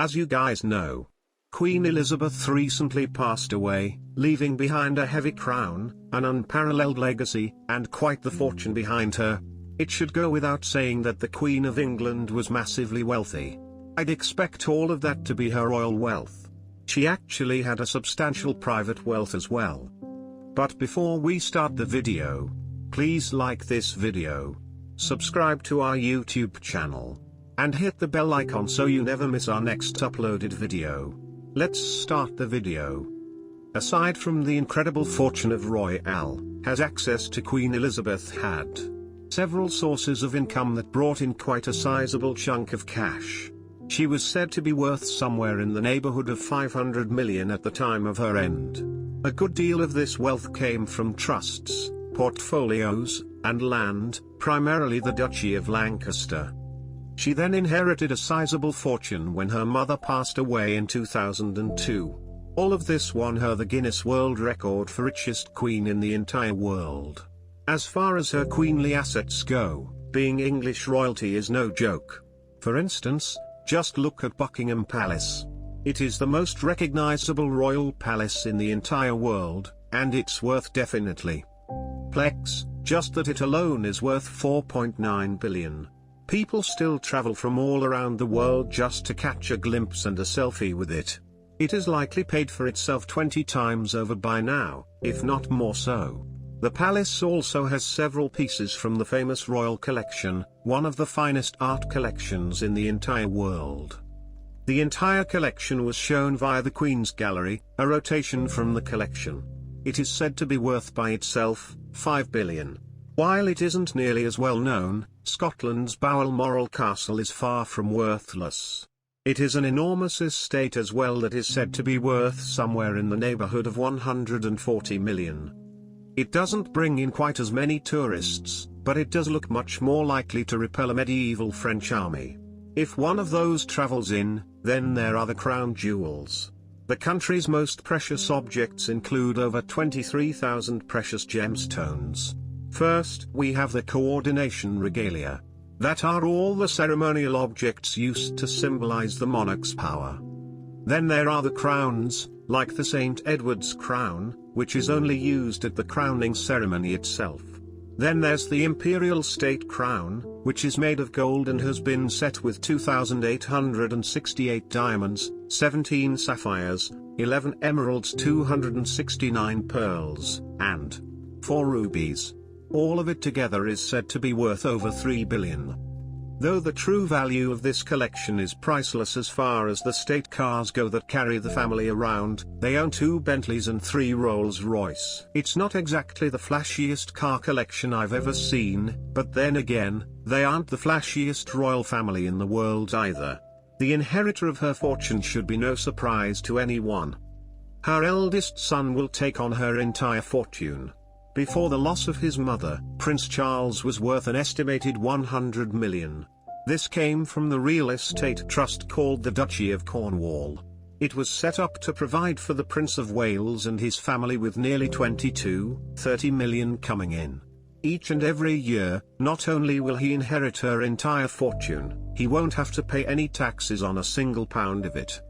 As you guys know, Queen Elizabeth recently passed away, leaving behind a heavy crown, an unparalleled legacy, and quite the fortune behind her. It should go without saying that the Queen of England was massively wealthy. I'd expect all of that to be her royal wealth. She actually had a substantial private wealth as well. But before we start the video, please like this video, subscribe to our YouTube channel, and hit the bell icon so you never miss our next uploaded video. Let's start the video. Aside from the incredible fortune of Royal, has access to Queen Elizabeth had several sources of income that brought in quite a sizable chunk of cash. She was said to be worth somewhere in the neighborhood of 500 million at the time of her end. A good deal of this wealth came from trusts, portfolios, and land, primarily the Duchy of Lancaster. She then inherited a sizable fortune when her mother passed away in 2002. All of this won her the Guinness World Record for richest queen in the entire world. As far as her queenly assets go, being English royalty is no joke. For instance, just look at Buckingham Palace. It is the most recognizable royal palace in the entire world, and it's worth definitely plex, just that it alone is worth 4.9 billion. People still travel from all around the world just to catch a glimpse and a selfie with it. It is likely paid for itself 20 times over by now, if not more so. The palace also has several pieces from the famous royal collection, one of the finest art collections in the entire world. The entire collection was shown via the Queen's Gallery, a rotation from the collection. It is said to be worth by itself 5 billion. While it isn't nearly as well known, Scotland's Balmoral Castle is far from worthless. It is an enormous estate as well that is said to be worth somewhere in the neighborhood of 140 million. It doesn't bring in quite as many tourists, but it does look much more likely to repel a medieval French army. If one of those travels in, then there are the crown jewels. The country's most precious objects include over 23,000 precious gemstones. First, we have the coordination regalia. That are all the ceremonial objects used to symbolize the monarch's power. Then there are the crowns, like the St. Edward's crown, which is only used at the crowning ceremony itself. Then there's the imperial state crown, which is made of gold and has been set with 2,868 diamonds, 17 sapphires, 11 emeralds, 269 pearls, and 4 rubies. All of it together is said to be worth over 3 billion. Though the true value of this collection is priceless as far as the state cars go that carry the family around, they own 2 Bentleys and 3 Rolls-Royce. It's not exactly the flashiest car collection I've ever seen, but then again, they aren't the flashiest royal family in the world either. The inheritor of her fortune should be no surprise to anyone. Her eldest son will take on her entire fortune. Before the loss of his mother, Prince Charles was worth an estimated 100 million. This came from the real estate trust called the Duchy of Cornwall. It was set up to provide for the Prince of Wales and his family with nearly 30 million coming in. Each and every year, not only will he inherit her entire fortune, he won't have to pay any taxes on a single pound of it.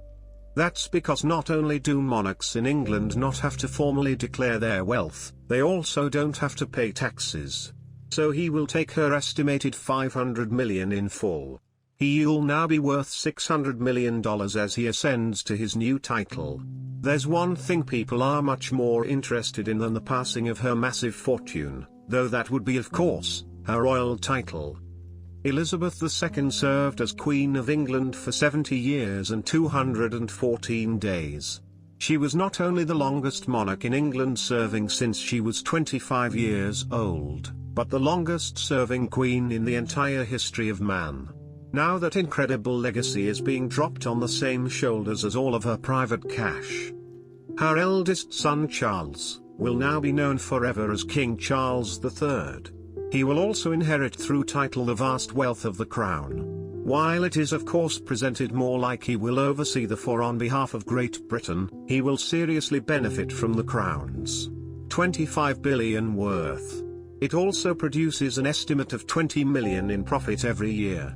That's because not only do monarchs in England not have to formally declare their wealth, they also don't have to pay taxes. So he will take her estimated 500 million in full. He'll now be worth $600 million as he ascends to his new title. There's one thing people are much more interested in than the passing of her massive fortune, though that would be of course, her royal title. Elizabeth II served as Queen of England for 70 years and 214 days. She was not only the longest monarch in England serving since she was 25 years old, but the longest serving queen in the entire history of man. Now that incredible legacy is being dropped on the same shoulders as all of her private cash. Her eldest son Charles will now be known forever as King Charles III. He will also inherit through title the vast wealth of the crown. While it is of course presented more like he will oversee the four on behalf of Great Britain, he will seriously benefit from the crown's 25 billion worth. It also produces an estimate of 20 million in profit every year.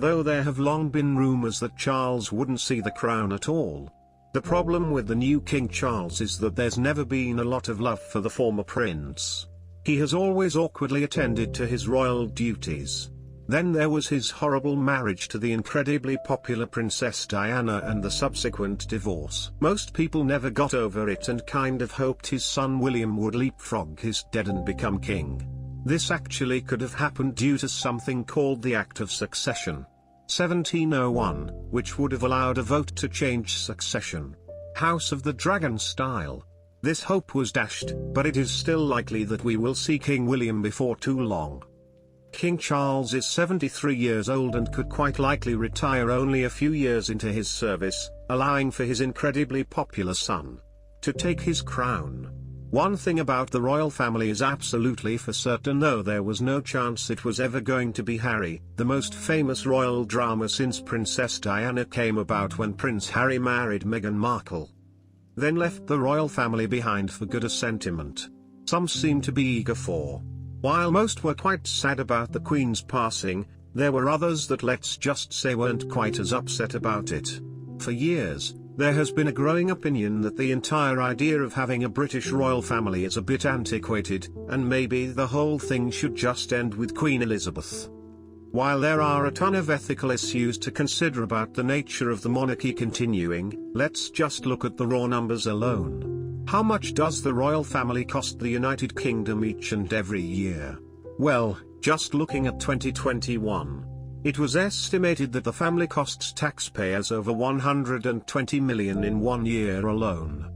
though there have long been rumors that Charles wouldn't see the crown at all. The problem with the new King Charles is that there's never been a lot of love for the former prince. He has always awkwardly attended to his royal duties. Then there was his horrible marriage to the incredibly popular Princess Diana and the subsequent divorce. Most people never got over it and kind of hoped his son William would leapfrog his dad and become king. This actually could have happened due to something called the Act of Succession, 1701, which would have allowed a vote to change succession. House of the Dragon style. This hope was dashed, but it is still likely that we will see King William before too long. King Charles is 73 years old and could quite likely retire only a few years into his service, allowing for his incredibly popular son to take his crown. One thing about the royal family is absolutely for certain, though there was no chance it was ever going to be Harry. The most famous royal drama since Princess Diana came about when Prince Harry married Meghan Markle, then left the royal family behind for good, a sentiment some seem to be eager for. While most were quite sad about the Queen's passing, there were others that, let's just say, weren't quite as upset about it. For years, there has been a growing opinion that the entire idea of having a British royal family is a bit antiquated, and maybe the whole thing should just end with Queen Elizabeth. While there are a ton of ethical issues to consider about the nature of the monarchy continuing, let's just look at the raw numbers alone. How much does the royal family cost the United Kingdom each and every year? Well, just looking at 2021, it was estimated that the family costs taxpayers over $120 million in 1 year alone.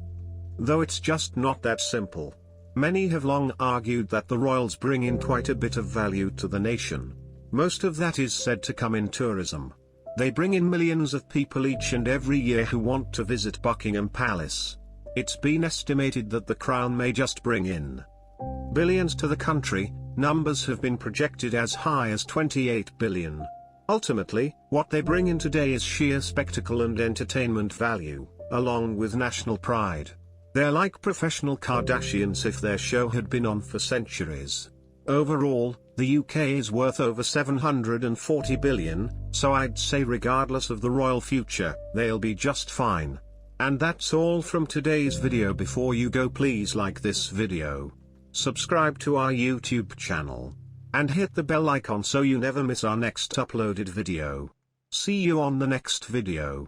Though it's just not that simple. Many have long argued that the royals bring in quite a bit of value to the nation. Most of that is said to come in tourism. They bring in millions of people each and every year who want to visit Buckingham Palace. It's been estimated that the crown may just bring in billions to the country. Numbers have been projected as high as 28 billion. Ultimately, what they bring in today is sheer spectacle and entertainment value, along with national pride. They're like professional Kardashians if their show had been on for centuries. Overall, the UK is worth over 740 billion, so I'd say regardless of the royal future, they'll be just fine. And that's all from today's video. Before you go, please like this video, subscribe to our YouTube channel, and hit the bell icon so you never miss our next uploaded video. See you on the next video.